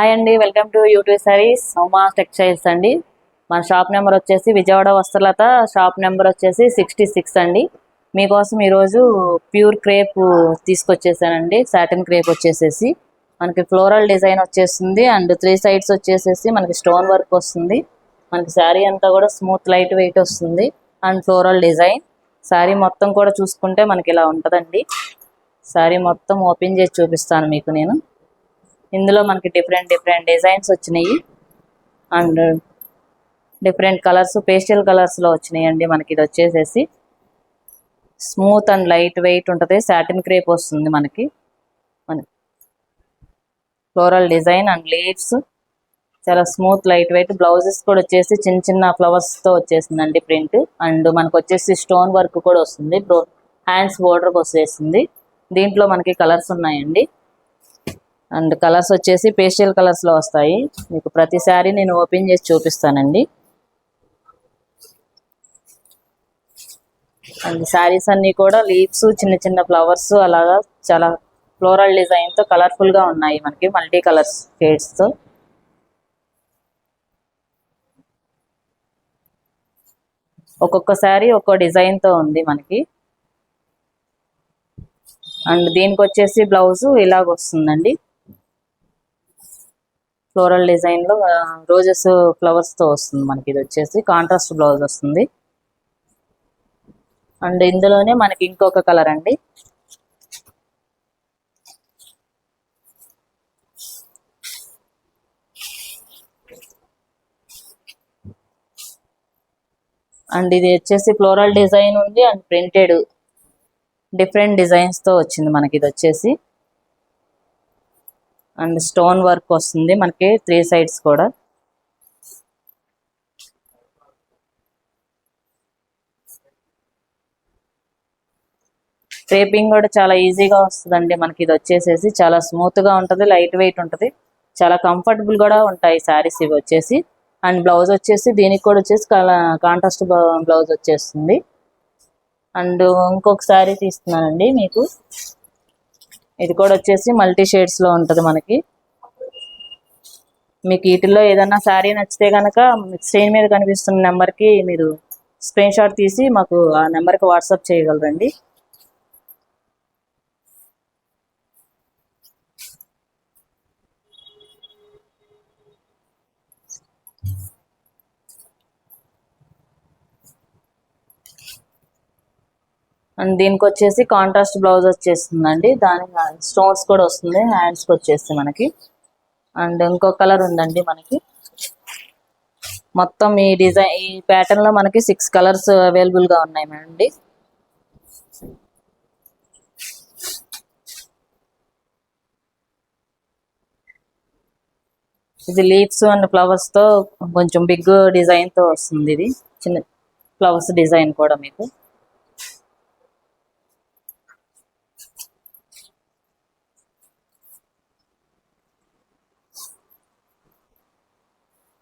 Hi అండి, welcome to YouTube saris Uma textiles అండి. మన షాప్ నెంబర్ వచ్చేసి విజయవాడ వస్త్రలత, షాప్ నెంబర్ వచ్చేసి 66 అండి. మీకోసం ఈరోజు ప్యూర్ క్రేప్ తీసుకొచ్చేసానండి. సాటిన్ క్రేప్ వచ్చేసేసి మనకి ఫ్లోరల్ డిజైన్ వచ్చేస్తుంది అండ్ 3 సైడ్స్ వచ్చేసేసి మనకి స్టోన్ వర్క్ వస్తుంది. మనకి శారీ అంతా కూడా స్మూత్ లైట్ వెయిట్ వస్తుంది అండ్ ఫ్లోరల్ డిజైన్. శారీ మొత్తం కూడా చూసుకుంటే మనకి ఇలా ఉంటుందండి. శారీ మొత్తం ఓపెన్ చేసి చూపిస్తాను మీకు నేను. ఇందులో మనకి డిఫరెంట్ డిజైన్స్ వచ్చినాయి అండ్ డిఫరెంట్ కలర్స్, పేస్టల్ కలర్స్లో వచ్చినాయి అండి. మనకి ఇది వచ్చేసేసి స్మూత్ అండ్ లైట్ వెయిట్ ఉంటుంది. సాటిన్ క్రేప్ వస్తుంది మనకి. ఫ్లోరల్ డిజైన్ అండ్ లీవ్స్ చాలా స్మూత్ లైట్ వెయిట్. బ్లౌజెస్ కూడా వచ్చేసి చిన్న చిన్న ఫ్లవర్స్తో వచ్చేసిందండి ప్రింట్. అండ్ మనకు వచ్చేసి స్టోన్ వర్క్ కూడా వస్తుంది. హ్యాండ్స్ బోర్డర్కి వచ్చేసింది. దీంట్లో మనకి కలర్స్ ఉన్నాయండి. అండ్ కలర్స్ వచ్చేసి పేస్టల్ కలర్స్లో వస్తాయి. మీకు ప్రతి శారీ నేను ఓపెన్ చేసి చూపిస్తానండి. అండ్ శారీస్ అన్నీ కూడా లీవ్స్, చిన్న చిన్న ఫ్లవర్స్ అలాగా చాలా ఫ్లోరల్ డిజైన్తో కలర్ఫుల్గా ఉన్నాయి మనకి, మల్టీ కలర్స్ షేడ్స్తో. ఒక్కొక్క శారీ ఒక్కో డిజైన్తో ఉంది మనకి. అండ్ దీనికి వచ్చేసి బ్లౌజు ఇలాగ వస్తుందండి. ఫ్లోరల్ డిజైన్లో రోజెస్ ఫ్లవర్స్తో వస్తుంది మనకి. ఇది వచ్చేసి కాంట్రాస్ట్ బ్లౌజ్ వస్తుంది. అండ్ ఇందులోనే మనకి ఇంకొక కలర్ అండి. అండ్ ఇది వచ్చేసి ఫ్లోరల్ డిజైన్ ఉంది అండ్ ప్రింటెడ్ డిఫరెంట్ డిజైన్స్తో వచ్చింది మనకి. ఇది వచ్చేసి అండ్ స్టోన్ వర్క్ వస్తుంది మనకి 3 సైడ్స్ కూడా. క్రేపింగ్ కూడా చాలా ఈజీగా వస్తుందండి మనకి. ఇది వచ్చేసేసి చాలా స్మూత్గా ఉంటుంది, లైట్ వెయిట్ ఉంటుంది, చాలా కంఫర్టబుల్ కూడా ఉంటాయి శారీస్ ఇవి వచ్చేసి. అండ్ బ్లౌజ్ వచ్చేసి దీనికి కూడా వచ్చేసి కాంట్రాస్ట్ బ్లౌజ్ వచ్చేస్తుంది. అండ్ ఇంకొక శారీ తీస్తున్నానండి మీకు. ఇది కూడా వచ్చేసి మల్టీ షేడ్స్లో ఉంటుంది మనకి. మీకు వీటిల్లో ఏదన్నా శారీ నచ్చితే కనుక స్క్రీన్ మీద కనిపిస్తున్న నెంబర్కి మీరు స్క్రీన్ షాట్ తీసి మాకు ఆ నెంబర్కి వాట్సాప్ చేయగలరండి. అండ్ దీనికి వచ్చేసి కాంట్రాస్ట్ బ్లౌజ్ వచ్చేస్తుందండి. దానికి స్టోన్స్ కూడా వస్తుంది హ్యాండ్స్కి వచ్చేసి మనకి. అండ్ ఇంకో కలర్ ఉందండి మనకి. మొత్తం ఈ డిజైన్, ఈ ప్యాటర్న్ లో మనకి 6 కలర్స్ అవైలబుల్ గా ఉన్నాయి అండి. ఇది లీవ్స్ అండ్ ఫ్లవర్స్ తో కొంచెం బిగ్ డిజైన్ తో వస్తుంది. ఇది చిన్న ఫ్లవర్స్ డిజైన్ కూడా మీకు.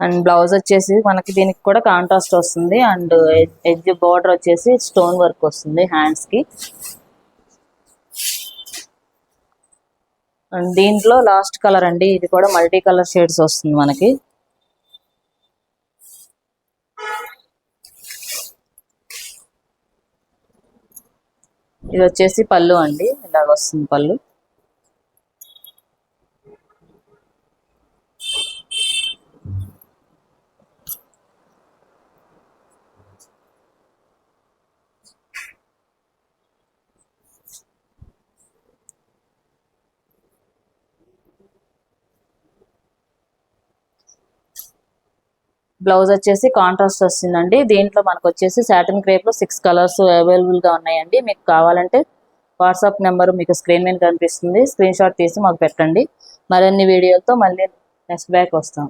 అండ్ బ్లౌజ్ వచ్చేసి మనకి దీనికి కూడా కాంట్రాస్ట్ వస్తుంది అండ్ ఎడ్జ్ బోర్డర్ వచ్చేసి స్టోన్ వర్క్ వస్తుంది హ్యాండ్స్ కి. అండ్ దీంట్లో లాస్ట్ కలర్ అండి. ఇది కూడా మల్టీ కలర్ షేడ్స్ వస్తుంది మనకి. ఇది వచ్చేసి పళ్ళు అండి, ఇలాగ వస్తుంది పళ్ళు. బ్లౌజ్ వచ్చేసి కాంట్రాస్ట్ వస్తుందండి. దీంట్లో మనకు వచ్చేసి సాటిన్ క్రేప్ లో 6 కలర్స్ అవైలబుల్ గా ఉన్నాయండి. మీకు కావాలంటే వాట్సాప్ నెంబర్ మీకు స్క్రీన్ మీద కనిపిస్తుంది, స్క్రీన్ షాట్ తీసి మాకు పెట్టండి. మరిన్ని వీడియోలతో మళ్ళీ నెక్స్ట్ బ్యాక్ వస్తాం.